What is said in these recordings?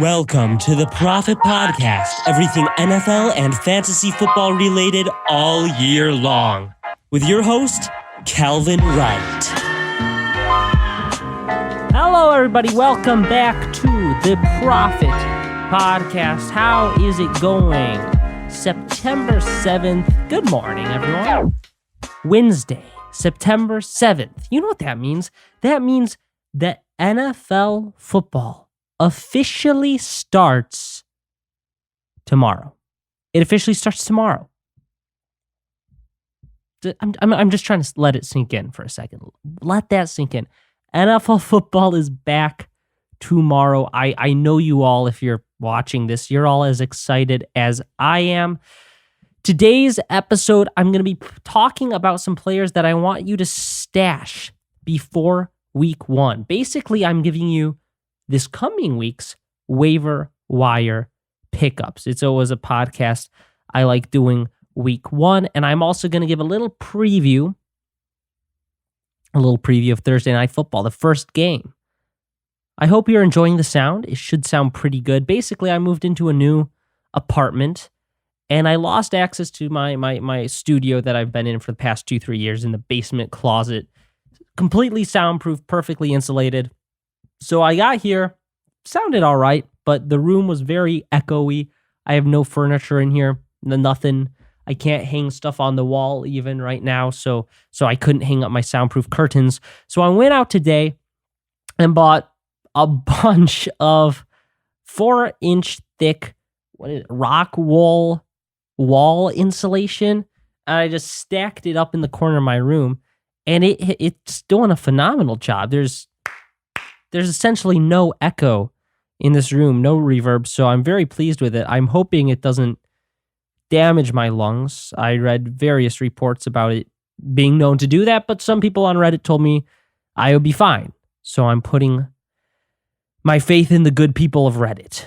Welcome to the Prophet Podcast, everything NFL and fantasy football related all year long, with your host, Calvin Wright. Hello, everybody. Welcome back to the Prophet Podcast. How is it going? September 7th. Good morning, everyone. Wednesday, September 7th. You know what that means? That means that NFL football officially starts tomorrow. It officially starts tomorrow. I'm just trying to let it sink in for a second. Let that sink in. NFL football is back tomorrow. I know you all, if you're watching this, you're all as excited as I am. Today's episode, I'm going to be talking about some players that I want you to stash before week one. Basically, I'm giving you this coming week's waiver wire pickups. It's always a podcast I like doing week one, and I'm also going to give a little preview of Thursday Night Football, the first game. I hope you're enjoying the sound. It should sound pretty good. Basically, I moved into a new apartment, and I lost access to my studio that I've been in for the past 2-3 years in the basement closet. Completely soundproof, perfectly insulated. So I got here, sounded all right, but the room was very echoey. I have no furniture in here, nothing. I can't hang stuff on the wall even right now, so I couldn't hang up my soundproof curtains. So I went out today and bought a bunch of 4-inch thick rock wall insulation, and I just stacked it up in the corner of my room, and it's doing a phenomenal job. There's essentially no echo in this room, no reverb, so I'm very pleased with it. I'm hoping it doesn't damage my lungs. I read various reports about it being known to do that, but some people on Reddit told me I would be fine. So I'm putting my faith in the good people of Reddit.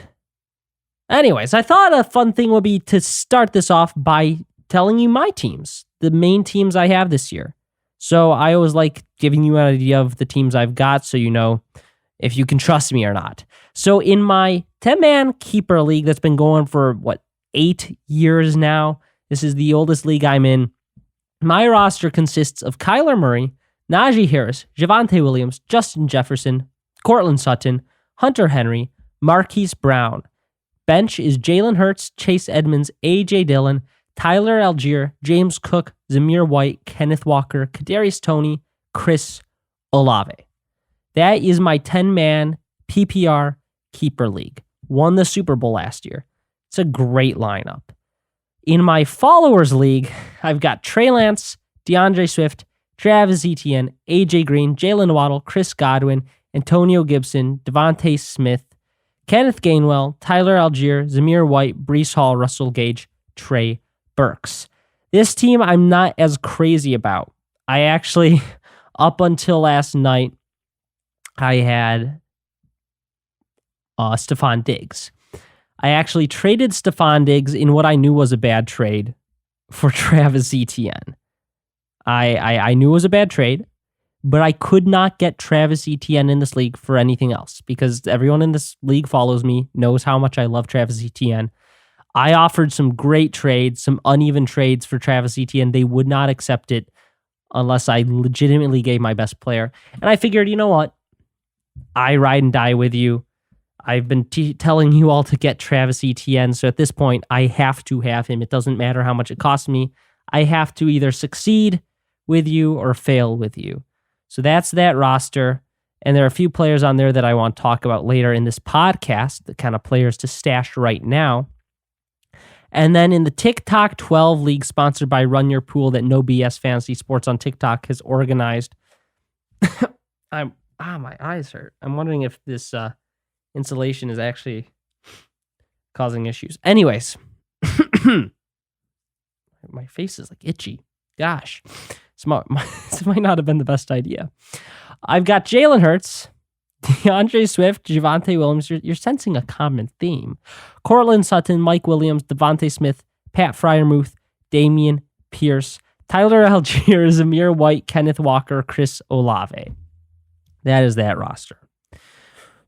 Anyways, I thought a fun thing would be to start this off by telling you my teams, the main teams I have this year. So I always like giving you an idea of the teams I've got so you know if you can trust me or not. So in my 10-man keeper league that's been going for, 8 years now, this is the oldest league I'm in, my roster consists of Kyler Murray, Najee Harris, Javonte Williams, Justin Jefferson, Courtland Sutton, Hunter Henry, Marquise Brown. Bench is Jalen Hurts, Chase Edmonds, A.J. Dillon, Tyler Allgier, James Cook, Zamir White, Kenneth Walker, Kadarius Toney, Chris Olave. That is my 10-man PPR keeper league. Won the Super Bowl last year. It's a great lineup. In my followers league, I've got Trey Lance, DeAndre Swift, Travis Etienne, AJ Green, Jalen Waddle, Chris Godwin, Antonio Gibson, Devontae Smith, Kenneth Gainwell, Tyler Allgier, Zamir White, Breece Hall, Russell Gage, Trey Burks. This team I'm not as crazy about. I actually, up until last night, I had Stephon Diggs. I actually traded Stephon Diggs in what I knew was a bad trade for Travis Etienne. I knew it was a bad trade, but I could not get Travis Etienne in this league for anything else because everyone in this league follows me, knows how much I love Travis Etienne. I offered some great trades, some uneven trades for Travis Etienne. They would not accept it unless I legitimately gave my best player. And I figured, you know what? I ride and die with you. I've been telling you all to get Travis Etienne, so at this point, I have to have him. It doesn't matter how much it costs me. I have to either succeed with you or fail with you. So that's that roster, and there are a few players on there that I want to talk about later in this podcast, the kind of players to stash right now. And then in the TikTok 12 league sponsored by Run Your Pool that No BS Fantasy Sports on TikTok has organized, my eyes hurt. I'm wondering if this insulation is actually causing issues. Anyways, my face is like itchy. Gosh, this might not have been the best idea. I've got Jalen Hurts, DeAndre Swift, Javonte Williams. You're sensing a common theme. Courtland Sutton, Mike Williams, Devontae Smith, Pat Freiermuth, Damian Pierce, Tyler Allgier, Zamir White, Kenneth Walker, Chris Olave. That is that roster.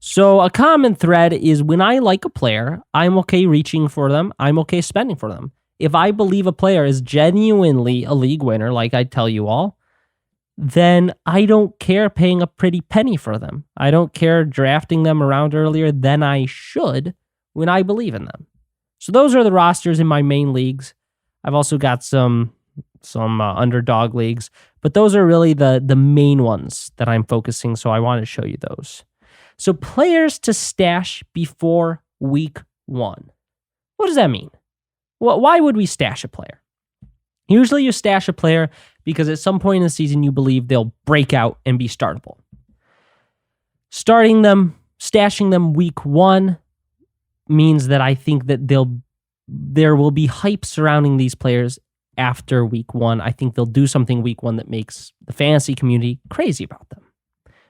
So a common thread is when I like a player, I'm okay reaching for them. I'm okay spending for them. If I believe a player is genuinely a league winner, like I tell you all, then I don't care paying a pretty penny for them. I don't care drafting them around earlier than I should when I believe in them. So those are the rosters in my main leagues. I've also got some underdog leagues, but those are really the main ones that I'm focusing. So I want to show you those. So players to stash before week 1. What does that mean? Why would we stash a player? Usually you stash a player because at some point in the season you believe they'll break out and be startable. Stashing them week 1 means that I think that there will be hype surrounding these players after week 1. I think they'll do something week 1 that makes the fantasy community crazy about them.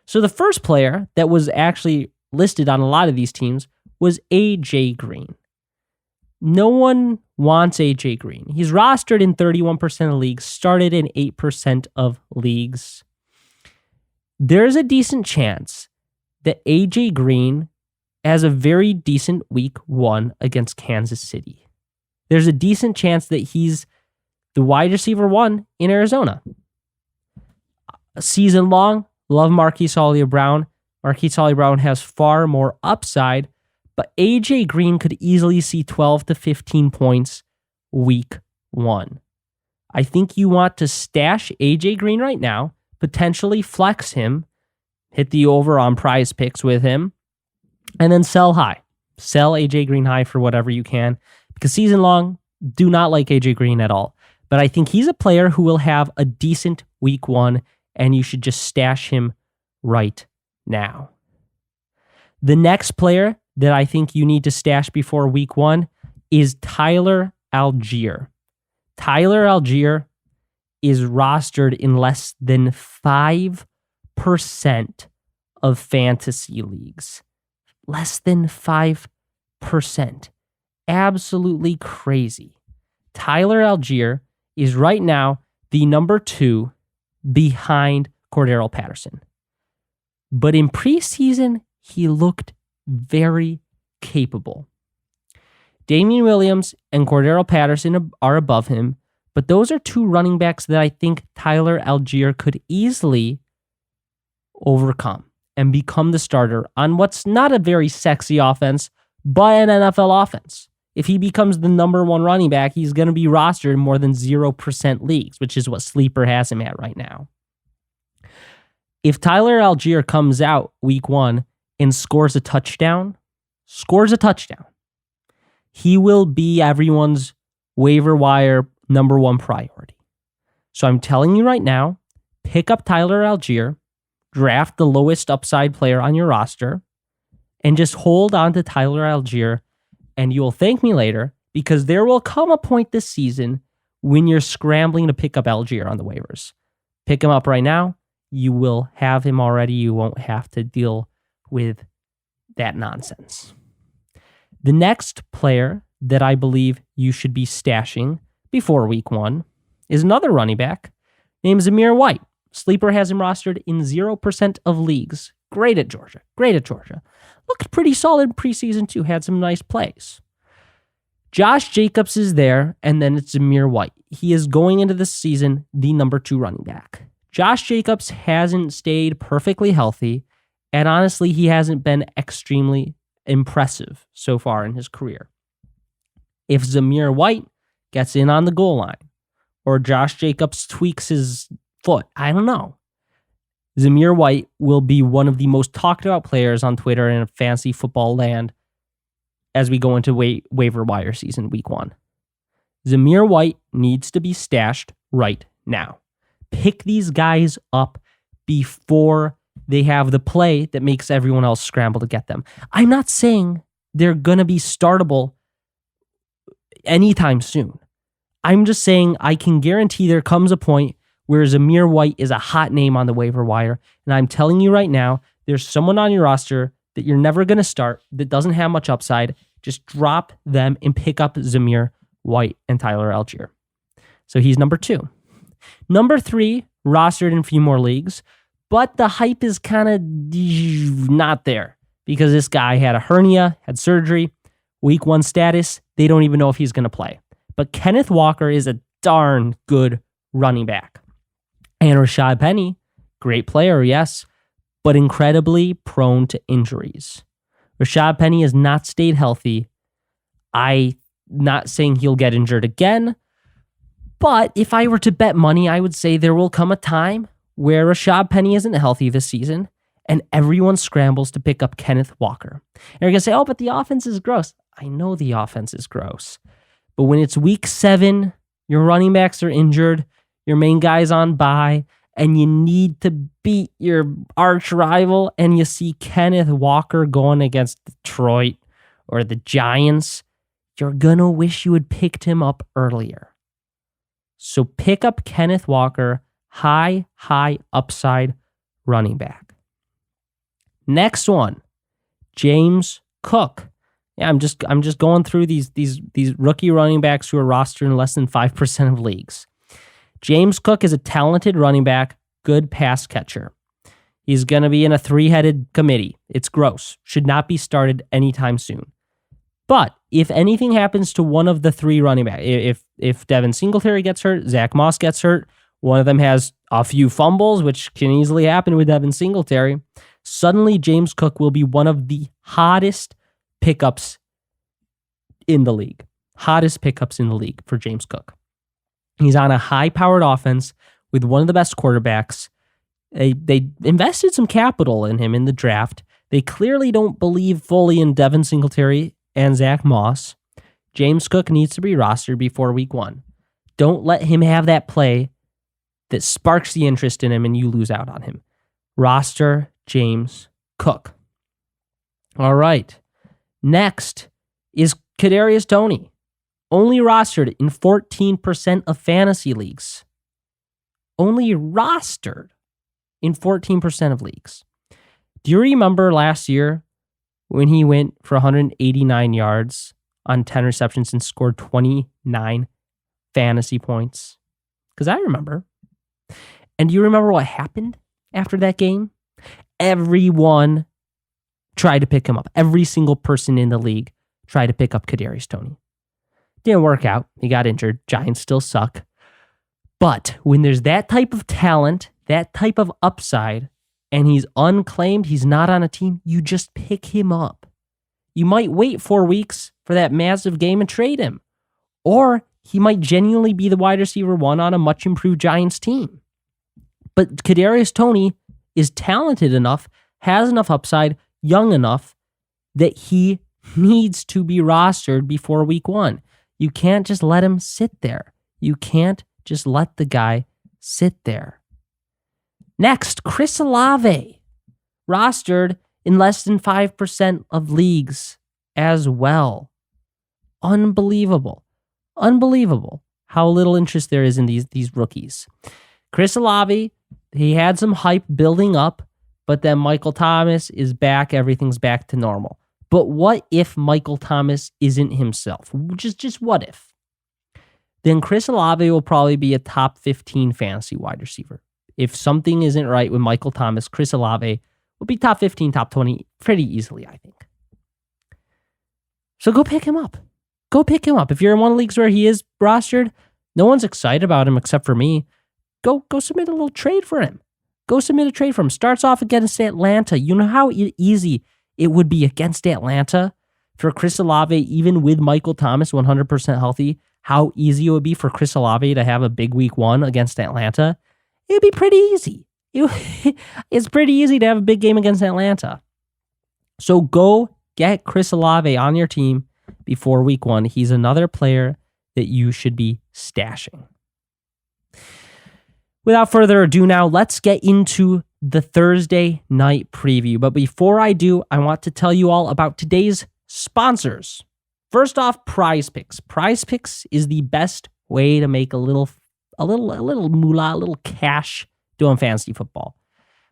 So the first player that was actually listed on a lot of these teams was AJ Green. No one wants AJ Green. He's rostered in 31% of leagues, started in 8% of leagues. There's a decent chance that AJ Green has a very decent week 1 against Kansas City. There's a decent chance that he's the wide receiver 1 in Arizona. Season long, love Marquise Hollywood-Brown. Marquise Hollywood-Brown has far more upside, but AJ Green could easily see 12 to 15 points week 1. I think you want to stash AJ Green right now, potentially flex him, hit the over on prize picks with him, and then sell high. Sell AJ Green high for whatever you can, because season long, do not like AJ Green at all. But I think he's a player who will have a decent week 1, and you should just stash him right now. The next player that I think you need to stash before week 1 is Tyler Allgier. Tyler Allgier is rostered in less than 5% of fantasy leagues. Less than 5%. Absolutely crazy. Tyler Allgier is right now the number 2 behind Cordero Patterson. But in preseason, he looked very capable. Damian Williams and Cordero Patterson are above him, but those are 2 running backs that I think Tyler Allgier could easily overcome and become the starter on what's not a very sexy offense, but an NFL offense. If he becomes the number 1 running back, he's going to be rostered in more than 0% leagues, which is what Sleeper has him at right now. If Tyler Allgier comes out week 1 and scores a touchdown, he will be everyone's waiver wire number 1 priority. So I'm telling you right now, pick up Tyler Allgier, draft the lowest upside player on your roster, and just hold on to Tyler Allgier, and you'll thank me later, because there will come a point this season when you're scrambling to pick up Allgier on the waivers. Pick him up right now. You will have him already. You won't have to deal with that nonsense. The next player that I believe you should be stashing before week 1 is another running back named Zamir White. Sleeper has him rostered in 0% of leagues. Great at Georgia. Looked pretty solid preseason too. Had some nice plays. Josh Jacobs is there, and then it's Zamir White. He is going into this season the number 2 running back. Josh Jacobs hasn't stayed perfectly healthy, and honestly, he hasn't been extremely impressive so far in his career. If Zamir White gets in on the goal line, or Josh Jacobs tweaks his foot, I don't know, Zamir White will be one of the most talked about players on Twitter in fantasy football land as we go into waiver wire season week 1. Zamir White needs to be stashed right now. Pick these guys up before they have the play that makes everyone else scramble to get them. I'm not saying they're going to be startable anytime soon. I'm just saying I can guarantee there comes a point where Zamir White is a hot name on the waiver wire. And I'm telling you right now, there's someone on your roster that you're never going to start that doesn't have much upside. Just drop them and pick up Zamir White and Tyler Allgier. So he's number 2. Number 3, rostered in a few more leagues, but the hype is kind of not there because this guy had a hernia, had surgery, week 1 status. They don't even know if he's going to play. But Kenneth Walker is a darn good running back. And Rashad Penny, great player, yes, but incredibly prone to injuries. Rashad Penny has not stayed healthy. I'm not saying he'll get injured again, but if I were to bet money, I would say there will come a time where Rashad Penny isn't healthy this season and everyone scrambles to pick up Kenneth Walker. And you're going to say, oh, but the offense is gross. I know the offense is gross. But when it's week 7, your running backs are injured, your main guy's on bye, and you need to beat your arch rival, and you see Kenneth Walker going against Detroit or the Giants, you're going to wish you had picked him up earlier. So pick up Kenneth Walker, high upside running back. Next one, James Cook. Yeah, I'm just going through these rookie running backs who are rostered in less than 5% of leagues. James Cook is a talented running back, good pass catcher. He's going to be in a 3-headed committee. It's gross. Should not be started anytime soon. But if anything happens to one of the 3 running backs, if Devin Singletary gets hurt, Zach Moss gets hurt, one of them has a few fumbles, which can easily happen with Devin Singletary, suddenly James Cook will be one of the hottest pickups in the league. Hottest pickups in the league for James Cook. He's on a high-powered offense with one of the best quarterbacks. They invested some capital in him in the draft. They clearly don't believe fully in Devin Singletary and Zach Moss. James Cook needs to be rostered before week 1. Don't let him have that play that sparks the interest in him and you lose out on him. Roster James Cook. All right. Next is Kadarius Toney. Only rostered in 14% of fantasy leagues. Only rostered in 14% of leagues. Do you remember last year when he went for 189 yards on 10 receptions and scored 29 fantasy points? Because I remember. And do you remember what happened after that game? Everyone tried to pick him up. Every single person in the league tried to pick up Kadarius Toney. Didn't work out. He got injured. Giants still suck. But when there's that type of talent, that type of upside, and he's unclaimed, he's not on a team, you just pick him up. You might wait 4 weeks for that massive game and trade him. Or he might genuinely be the wide receiver 1 on a much improved Giants team. But Kadarius Toney is talented enough, has enough upside, young enough, that he needs to be rostered before week 1. You can't just let him sit there. You can't just let the guy sit there. Next, Chris Olave, rostered in less than 5% of leagues as well. Unbelievable. Unbelievable how little interest there is in these rookies. Chris Olave, he had some hype building up, but then Michael Thomas is back. Everything's back to normal. But what if Michael Thomas isn't himself? Just what if? Then Chris Olave will probably be a top 15 fantasy wide receiver. If something isn't right with Michael Thomas, Chris Olave will be top 15, top 20 pretty easily, I think. So go pick him up. Go pick him up. If you're in one of the leagues where he is rostered, no one's excited about him except for me. Go submit a little trade for him. Go submit a trade for him. Starts off against Atlanta. You know how easy it would be against Atlanta for Chris Olave, even with Michael Thomas 100% healthy, how easy it would be for Chris Olave to have a big week 1 against Atlanta. It would be pretty easy. It's pretty easy to have a big game against Atlanta. So go get Chris Olave on your team before week 1. He's another player that you should be stashing. Without further ado now, let's get into the Thursday night preview. But before I do, I want to tell you all about today's sponsors. First off, Prize Picks. Prize Picks is the best way to make a little moolah, a little cash doing fantasy football.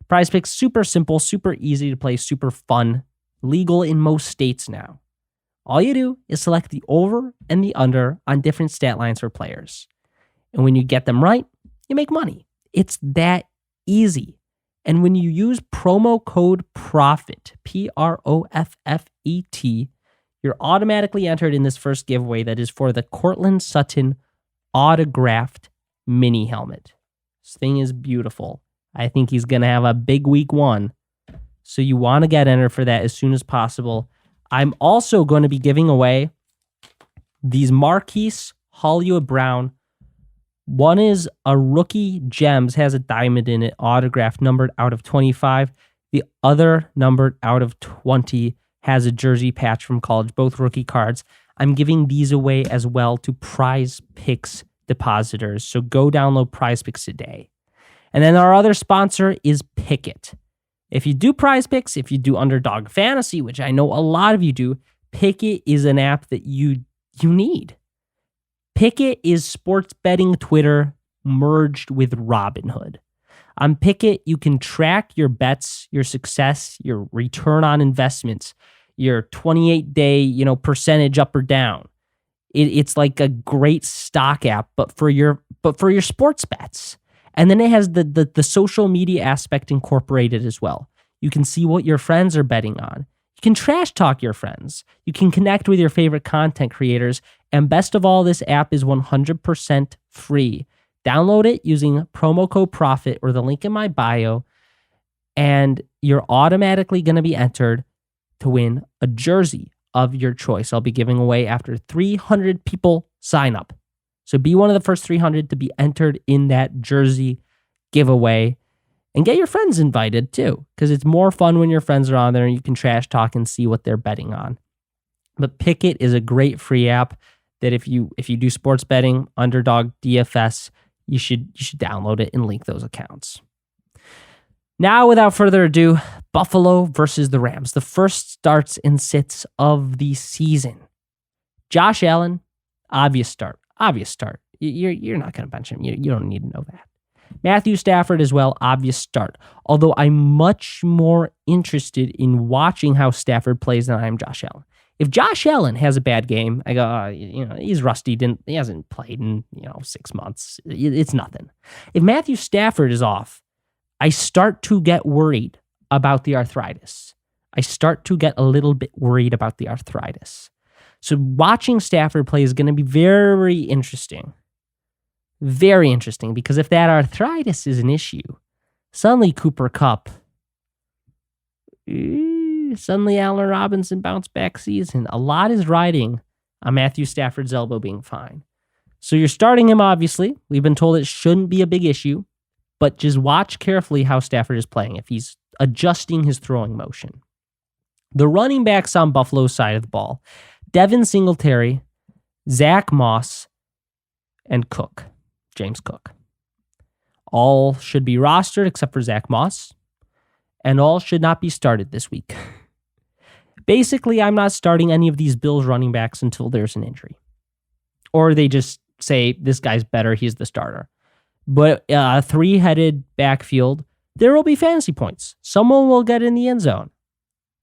Prize Picks, super simple, super easy to play, super fun, legal in most states now. All you do is select the over and the under on different stat lines for players. And when you get them right, you make money. It's that easy. And when you use promo code PROFFET, PROFFET, you're automatically entered in this first giveaway that is for the Cortland Sutton autographed mini helmet. This thing is beautiful. I think he's going to have a big week 1. So you want to get entered for that as soon as possible. I'm also going to be giving away these Marquise Hollywood Brown. One is a rookie gems, has a diamond in it, autographed, numbered out of 25. The other, numbered out of 20, has a jersey patch from college, both rookie cards. I'm giving these away as well to Prize Picks depositors. So go download Prize Picks today. And then our other sponsor is Pickett. If you do Prize Picks, if you do Underdog Fantasy, which I know a lot of you do, Pickett is an app that you need. Pickett is sports betting Twitter merged with Robinhood. On Pickett, you can track your bets, your success, your return on investments, your 28-day, percentage up or down. It's like a great stock app, but for your sports bets. And then it has the social media aspect incorporated as well. You can see what your friends are betting on. You can trash talk your friends. You can connect with your favorite content creators. And best of all, this app is 100% free. Download it using promo code PROFFET or the link in my bio, and you're automatically going to be entered to win a jersey of your choice. I'll be giving away after 300 people sign up. So be one of the first 300 to be entered in that jersey giveaway, and get your friends invited too, because it's more fun when your friends are on there and you can trash talk and see what they're betting on. But Pickett is a great free app that if you do sports betting, Underdog, DFS, you should download it and link those accounts. Now, without further ado, Buffalo versus the Rams, the first starts and sits of the season. Josh Allen, obvious start. You're not going to bench him. You don't need to know that. Matthew Stafford as well, obvious start. Although I'm much more interested in watching how Stafford plays than I am Josh Allen. If Josh Allen has a bad game, I go, he's rusty. He hasn't played in 6 months. It's nothing. If Matthew Stafford is off, I start to get worried about the arthritis. I start to get a little bit worried about the arthritis. So watching Stafford play is going to be very interesting. Very interesting, because if that arthritis is an issue, suddenly Cooper Kupp, suddenly Allen Robinson bounce back season. A lot is riding on Matthew Stafford's elbow being fine. So you're starting him, obviously. We've been told it shouldn't be a big issue, but just watch carefully how Stafford is playing, if he's adjusting his throwing motion. The running backs on Buffalo's side of the ball, Devin Singletary, Zach Moss, and James Cook. All should be rostered except for Zach Moss, and all should not be started this week. Basically, I'm not starting any of these Bills running backs until there's an injury. Or they just say, this guy's better, he's the starter. But a three-headed backfield, there will be fantasy points. Someone will get in the end zone.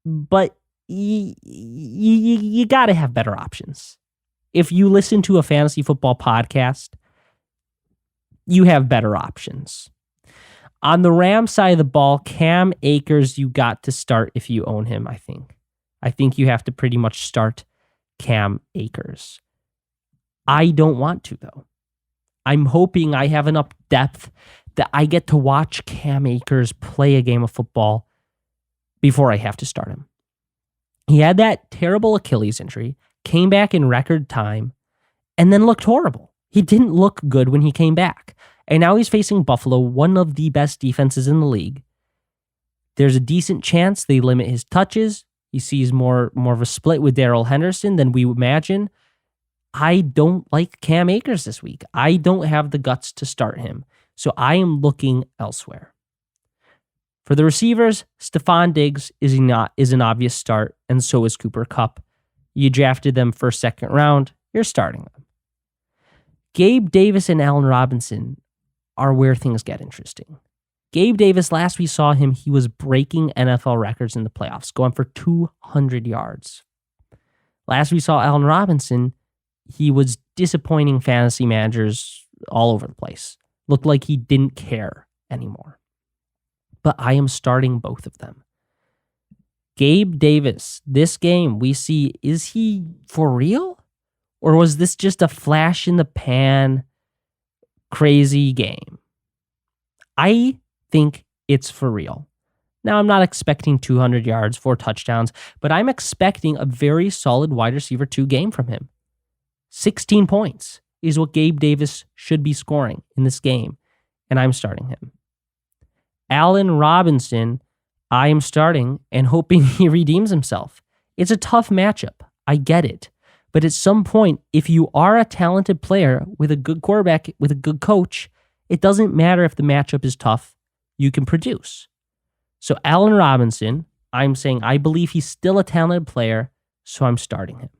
But you got to have better options. If you listen to a fantasy football podcast, you have better options. On the Rams side of the ball, Cam Akers, you got to start if you own him, I think. I think you have to pretty much start Cam Akers. I don't want to, though. I'm hoping I have enough depth that I get to watch Cam Akers play a game of football before I have to start him. He had that terrible Achilles injury, came back in record time, and then looked horrible. He didn't look good when he came back. And now he's facing Buffalo, one of the best defenses in the league. There's a decent chance they limit his touches. He sees more of a split with Darrell Henderson than we imagine. I don't like Cam Akers this week. I don't have the guts to start him. So I am looking elsewhere. For the receivers, Stephon Diggs is an obvious start, and so is Cooper Kupp. You drafted them first, second round. You're starting them. Gabe Davis and Allen Robinson are where things get interesting. Gabe Davis, last we saw him, he was breaking NFL records in the playoffs, going for 200 yards. Last we saw Allen Robinson, he was disappointing fantasy managers all over the place. Looked like he didn't care anymore. but I am starting both of them. Gabe Davis, this game we see, is he for real? Or was this just a flash in the pan, crazy game? I think it's for real. Now, I'm not expecting 200 yards, 4 touchdowns, but I'm expecting a very solid wide receiver 2 game from him. 16 points is what Gabe Davis should be scoring in this game, and I'm starting him. Allen Robinson, I am starting and hoping he redeems himself. It's a tough matchup. I get it. But at some point, if you are a talented player with a good quarterback, with a good coach, it doesn't matter if the matchup is tough. You can produce. So Allen Robinson, I'm saying I believe he's still a talented player, so I'm starting him.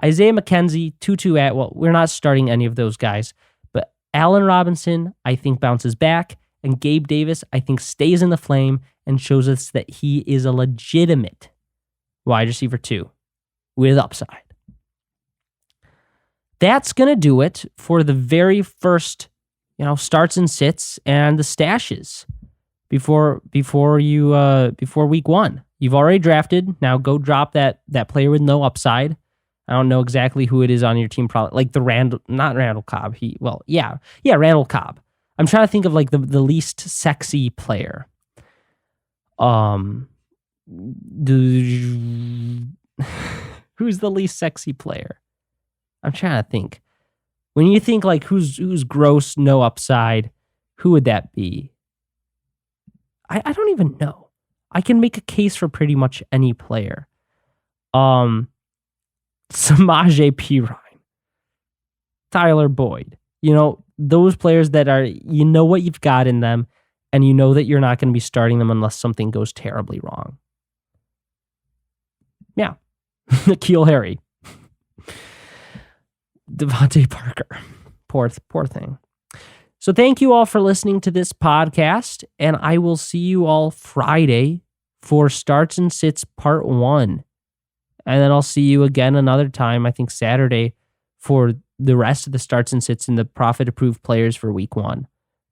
Isaiah McKenzie, Tutu Atwell, we're not starting any of those guys. But Allen Robinson, I think, bounces back. And Gabe Davis, I think, stays in the flame and shows us that he is a legitimate wide receiver 2 with upside. That's going to do it for the very first, starts and sits and the stashes before week 1. You've already drafted. Now go drop that player with no upside. I don't know exactly who it is on your team. Probably like not Randall Cobb. Randall Cobb. I'm trying to think of like the least sexy player. Who's the least sexy player? I'm trying to think. When you think like who's gross, no upside, who would that be? I don't even know. I can make a case for pretty much any player. Samaje Perine, Tyler Boyd. Those players that are, what you've got in them, and you know that you're not going to be starting them unless something goes terribly wrong. Yeah. N'Keal Harry. Devontae Parker. Poor thing. So thank you all for listening to this podcast, and I will see you all Friday for Starts and Sits Part 1. And then I'll see you again another time, I think Saturday, for the rest of the Starts and Sits and the Profit Approved players for Week 1.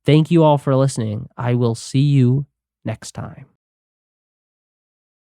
Thank you all for listening. I will see you next time.